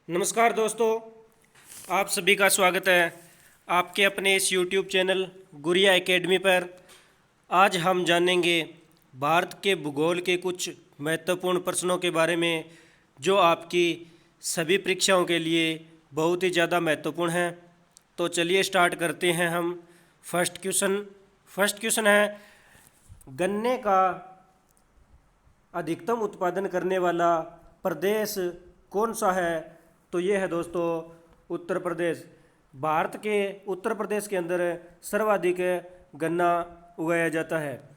नमस्कार दोस्तों, आप सभी का स्वागत है आपके अपने इस YouTube चैनल गुरिया एकेडमी पर। आज हम जानेंगे भारत के भूगोल के कुछ महत्वपूर्ण प्रश्नों के बारे में जो आपकी सभी परीक्षाओं के लिए बहुत ही ज़्यादा महत्वपूर्ण हैं। तो चलिए स्टार्ट करते हैं हम। फर्स्ट क्वेश्चन है, गन्ने का अधिकतम उत्पादन करने वाला प्रदेश कौन सा है? तो ये है दोस्तों उत्तर प्रदेश। भारत के उत्तर प्रदेश के अंदर सर्वाधिक गन्ना उगाया जाता है।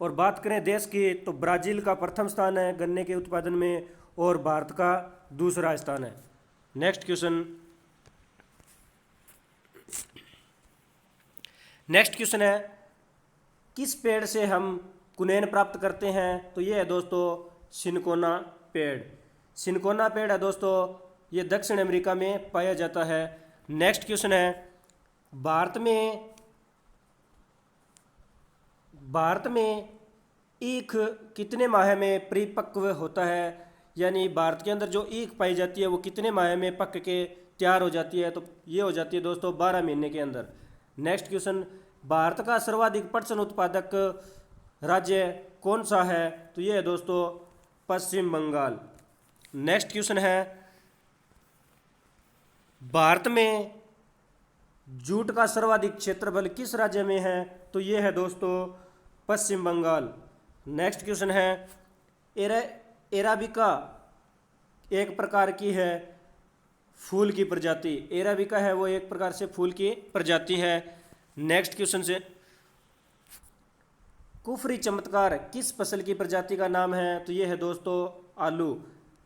और बात करें देश की तो ब्राज़ील का प्रथम स्थान है गन्ने के उत्पादन में और भारत का दूसरा स्थान है। नेक्स्ट क्वेश्चन है, किस पेड़ से हम कुनैन प्राप्त करते हैं? तो ये है दोस्तों सिनकोना पेड़। सिनकोना पेड़ है दोस्तों, ये दक्षिण अमेरिका में पाया जाता है। नेक्स्ट क्वेश्चन है, भारत में ईख कितने माह में परिपक्व होता है? यानी भारत के अंदर जो ईख पाई जाती है वो कितने माह में पक के तैयार हो जाती है? तो ये हो जाती है दोस्तों 12 महीने के अंदर। नेक्स्ट क्वेश्चन, भारत का सर्वाधिक पटसन उत्पादक राज्य कौन सा है? तो ये है दोस्तों पश्चिम बंगाल। नेक्स्ट क्वेश्चन है, भारत में जूट का सर्वाधिक क्षेत्रफल किस राज्य में है? तो ये है दोस्तों पश्चिम बंगाल। नेक्स्ट क्वेश्चन है, एराबिका एक प्रकार की है फूल की प्रजाति। एराबिका है वो एक प्रकार से फूल की प्रजाति है। नेक्स्ट क्वेश्चन से, कुफरी चमत्कार किस फसल की प्रजाति का नाम है? तो ये है दोस्तों आलू।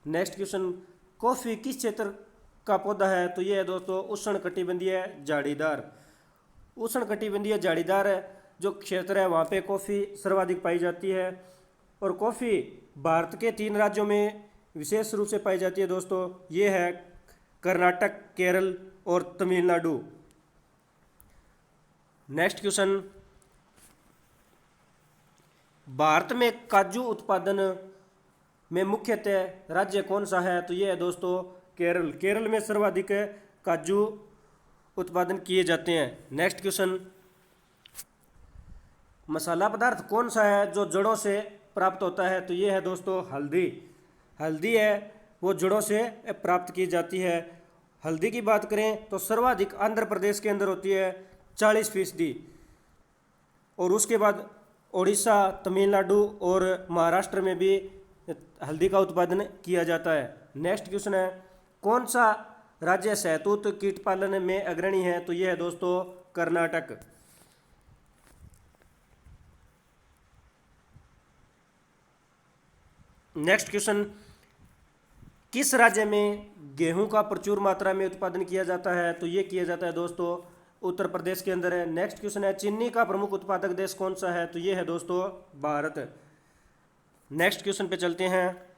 नेक्स्ट क्वेश्चन, कॉफ़ी किस क्षेत्र का पौधा है? तो ये है दोस्तों उष्णकटिबंधीय झाड़ीदार। उष्णकटिबंधीय झाड़ीदार जो क्षेत्र है वहाँ पे कॉफ़ी सर्वाधिक पाई जाती है। और कॉफ़ी भारत के 3 राज्यों में विशेष रूप से पाई जाती है दोस्तों, ये है कर्नाटक, केरल और तमिलनाडु। नेक्स्ट क्वेश्चन, भारत में काजू उत्पादन में मुख्यतः राज्य कौन सा है? तो ये है दोस्तों केरल। केरल में सर्वाधिक काजू उत्पादन किए जाते हैं। नेक्स्ट क्वेश्चन, मसाला पदार्थ कौन सा है जो जड़ों से प्राप्त होता है? तो ये है दोस्तों हल्दी। हल्दी है वो जड़ों से प्राप्त की जाती है। हल्दी की बात करें तो सर्वाधिक आंध्र प्रदेश के अंदर होती है 40%। और उसके बाद उड़ीसा, तमिलनाडु और महाराष्ट्र में भी हल्दी का उत्पादन किया जाता है। नेक्स्ट क्वेश्चन है, कौन सा राज्य शहतूत कीट पालन में अग्रणी है? तो यह है दोस्तों कर्नाटक। नेक्स्ट क्वेश्चन, किस राज्य में गेहूं का प्रचुर मात्रा में उत्पादन किया जाता है? तो ये किया जाता है दोस्तों उत्तर प्रदेश के अंदर है। नेक्स्ट क्वेश्चन है, चीनी का प्रमुख उत्पादक देश कौन सा है? तो ये है दोस्तों भारत। नेक्स्ट क्वेश्चन पे चलते हैं,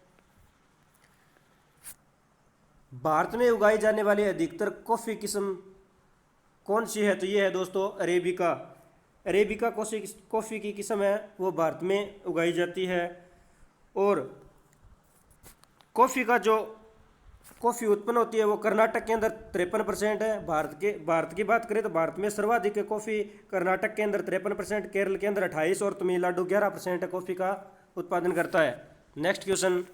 भारत में उगाई जाने वाली अधिकतर कॉफ़ी किस्म कौन सी है? तो ये है दोस्तों अरेबिका। अरेबिका कॉफ़ी की किस्म है वो भारत में उगाई जाती है। और कॉफ़ी का जो कॉफ़ी उत्पन्न होती है वो कर्नाटक के अंदर 53% है। भारत की बात करें तो भारत में सर्वाधिक कॉफ़ी कर्नाटक के अंदर 53%, केरल के अंदर 28% और तमिलनाडु 11% कॉफ़ी का उत्पादन करता है। नेक्स्ट क्वेश्चन,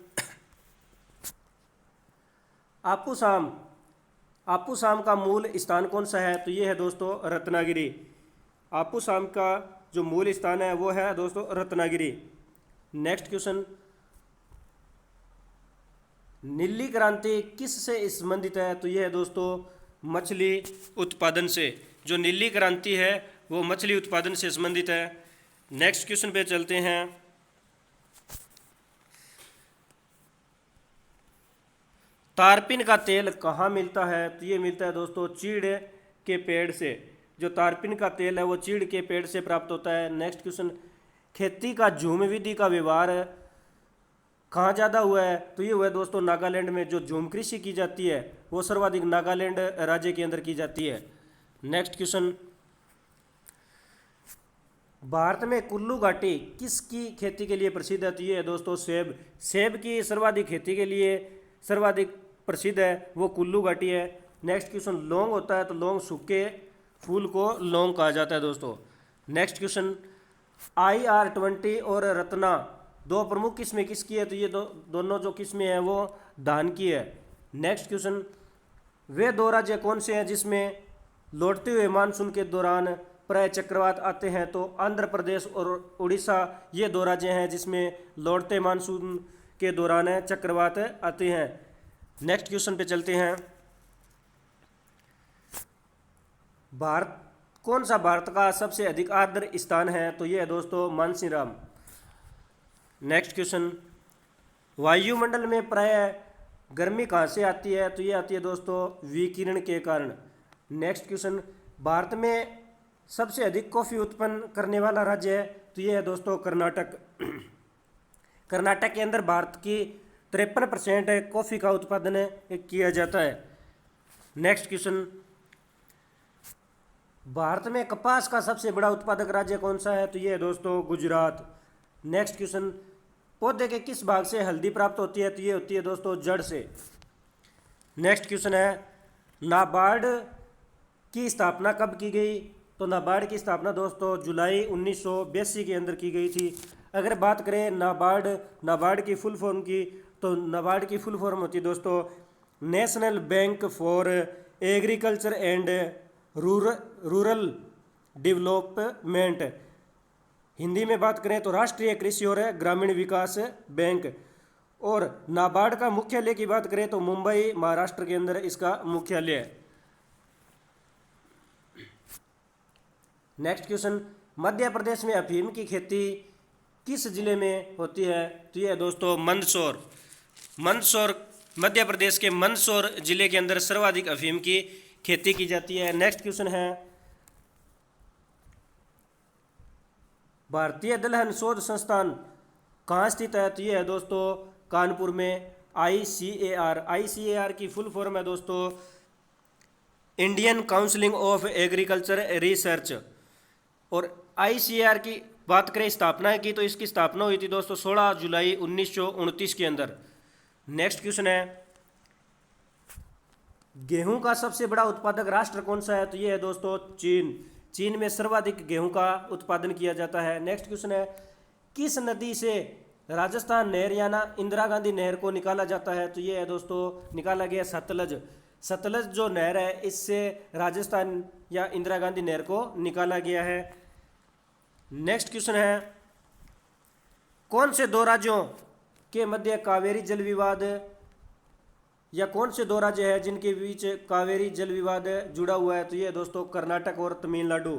आपूसाम का मूल स्थान कौन सा है? तो ये है दोस्तों रत्नागिरी। आपूसाम का जो मूल स्थान है वो है दोस्तों रत्नागिरी। नेक्स्ट क्वेश्चन, नीली क्रांति किस से संबंधित है? तो यह है दोस्तों मछली उत्पादन से। जो नीली क्रांति है वो मछली उत्पादन से संबंधित है। नेक्स्ट क्वेश्चन पे चलते हैं, तारपीन का तेल कहाँ मिलता है? तो ये मिलता है दोस्तों चीड़ के पेड़ से। जो तारपीन का तेल है वो चीड़ के पेड़ से प्राप्त होता है। नेक्स्ट क्वेश्चन, खेती का झूम विधि का व्यवहार कहाँ ज़्यादा हुआ है? तो ये हुआ है दोस्तों नागालैंड में। जो झूम कृषि की जाती है वो सर्वाधिक नागालैंड राज्य के अंदर की जाती है। नेक्स्ट क्वेश्चन, भारत में कुल्लू घाटी किसकी खेती के लिए प्रसिद्ध है? तो ये है दोस्तों सेब। सेब की सर्वाधिक खेती के लिए सर्वाधिक प्रसिद्ध है वो कुल्लू घाटी है। नेक्स्ट क्वेश्चन, लौंग होता है तो लौंग सूखे फूल को लौंग कहा जाता है दोस्तों। नेक्स्ट क्वेश्चन, IR-20 और रत्ना दो प्रमुख किस्में किसकी है, तो ये दोनों जो किस्में हैं वो धान की है। नेक्स्ट क्वेश्चन, वे दो राज्य कौन से हैं जिसमें लौटते हुए मानसून के दौरान प्राय चक्रवात आते हैं, तो आंध्र प्रदेश और उड़ीसा ये दो राज्य हैं जिसमें लौटते मानसून के दौरान चक्रवात आते हैं। नेक्स्ट क्वेश्चन पे चलते हैं। भारत कौन सा भारत का सबसे अधिक आर्द्र स्थान है, तो ये है दोस्तों मानसीराम। नेक्स्ट क्वेश्चन, वायुमंडल में प्राय गर्मी कहाँ से आती है, तो ये आती है दोस्तों विकिरण के कारण। नेक्स्ट क्वेश्चन, भारत में सबसे अधिक कॉफ़ी उत्पन्न करने वाला राज्य है, तो ये है दोस्तों कर्नाटक। कर्नाटक के अंदर भारत की 53% कॉफ़ी का उत्पादन किया जाता है। नेक्स्ट क्वेश्चन, भारत में कपास का सबसे बड़ा उत्पादक राज्य कौन सा है, तो ये है दोस्तों गुजरात। नेक्स्ट क्वेश्चन, पौधे के किस भाग से हल्दी प्राप्त होती है, तो ये होती है दोस्तों जड़ से। नेक्स्ट क्वेश्चन है, नाबार्ड की स्थापना कब की गई, तो नाबार्ड की स्थापना दोस्तों जुलाई 1982 के अंदर की गई थी। अगर बात करें नाबार्ड की फुल फॉर्म की, तो नाबार्ड की फुल फॉर्म होती है दोस्तों national bank for agriculture and rural development. Hindi में बात करें तो राष्ट्रीय कृषि और ग्रामीण विकास बैंक। और नाबार्ड का मुख्यालय की बात करें तो मुंबई महाराष्ट्र के अंदर इसका मुख्यालय है। नेक्स्ट क्वेश्चन, मध्य प्रदेश में अफीम की खेती किस जिले में होती है, तो यह है दोस्तों मंदसौर। मध्य प्रदेश के मंदसौर जिले के अंदर सर्वाधिक अफीम की खेती की जाती है। नेक्स्ट क्वेश्चन है, भारतीय दलहन शोध संस्थान कहाँ स्थित है, तो ये है दोस्तों कानपुर में। ICAR की फुल फॉर्म है दोस्तों Indian counselling of agriculture research. और ICAR की बात करें स्थापना की, तो इसकी स्थापना हुई थी दोस्तों 16 जुलाई 1929 के अंदर। नेक्स्ट क्वेश्चन है, गेहूं का सबसे बड़ा उत्पादक राष्ट्र कौन सा है, तो ये है दोस्तों चीन में सर्वाधिक गेहूं का उत्पादन किया जाता है। नेक्स्ट क्वेश्चन है, किस नदी से राजस्थान नहर याना इंदिरा गांधी नहर को निकाला जाता है, तो ये है दोस्तों निकाला गया सतलज जो नहर है इससे राजस्थान या इंदिरा गांधी नहर को निकाला गया है। नेक्स्ट क्वेश्चन है, कौन से दो राज्यों के मध्य कावेरी जल विवाद, या कौन से दो राज्य हैं जिनके बीच कावेरी जल विवाद जुड़ा हुआ है, तो ये दोस्तों कर्नाटक और तमिलनाडु।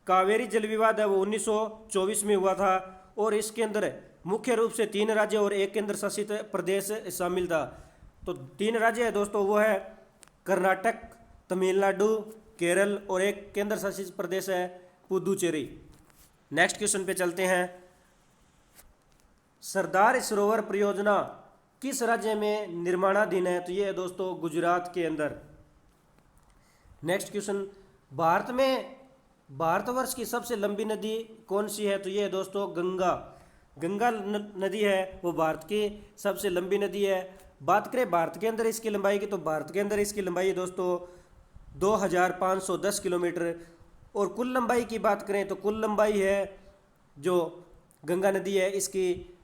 कावेरी जल विवाद है वो 1924 में हुआ था और इसके अंदर मुख्य रूप से 3 राज्य और एक केंद्र शासित प्रदेश शामिल था। तो 3 राज्य है दोस्तों वो है कर्नाटक, तमिलनाडु, केरल और एक केंद्र शासित प्रदेश है पुदुचेरी। नेक्स्ट क्वेश्चन पे चलते हैं, सरदार सरोवर परियोजना किस राज्य में निर्माणाधीन है, तो ये है दोस्तों गुजरात के अंदर। नेक्स्ट क्वेश्चन, भारतवर्ष की सबसे लंबी नदी कौन सी है, तो ये है दोस्तों गंगा नदी है वो भारत की सबसे लंबी नदी है। बात करें भारत के अंदर इसकी लंबाई की, तो भारत के अंदर इसकी लंबाई है दोस्तों 2510 किलोमीटर। और कुल लंबाई की बात करें तो कुल लंबाई है जो गंगा नदी है इसकी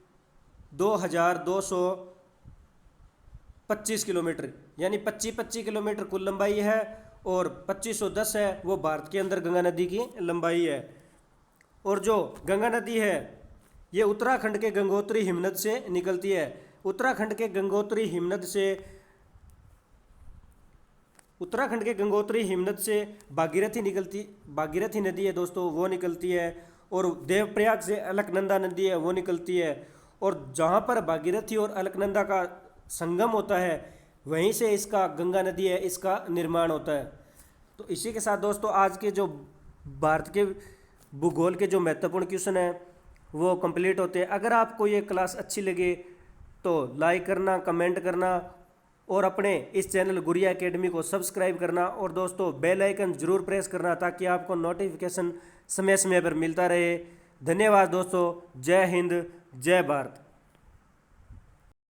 2225 किलोमीटर, यानी 25 किलोमीटर कुल लंबाई है और 2510 है वो भारत के अंदर गंगा नदी की लंबाई है। और जो गंगा नदी है ये उत्तराखंड के गंगोत्री हिमनद से निकलती है। उत्तराखंड के गंगोत्री हिमनद से भागीरथी नदी है दोस्तों वो निकलती है। और देवप्रयाग से अलकनंदा नदी है वो निकलती है। और जहाँ पर भागीरथी और अलकनंदा का संगम होता है वहीं से इसका गंगा नदी है इसका निर्माण होता है। तो इसी के साथ दोस्तों आज के जो भारत के भूगोल के जो महत्वपूर्ण क्वेश्चन हैं वो कंप्लीट होते हैं। अगर आपको ये क्लास अच्छी लगे तो लाइक करना, कमेंट करना और अपने इस चैनल गुड़िया एकेडमी को सब्सक्राइब करना और दोस्तों बेल आइकन जरूर प्रेस करना ताकि आपको नोटिफिकेशन समय समय पर मिलता रहे। धन्यवाद दोस्तों। जय हिंद, जय भारत।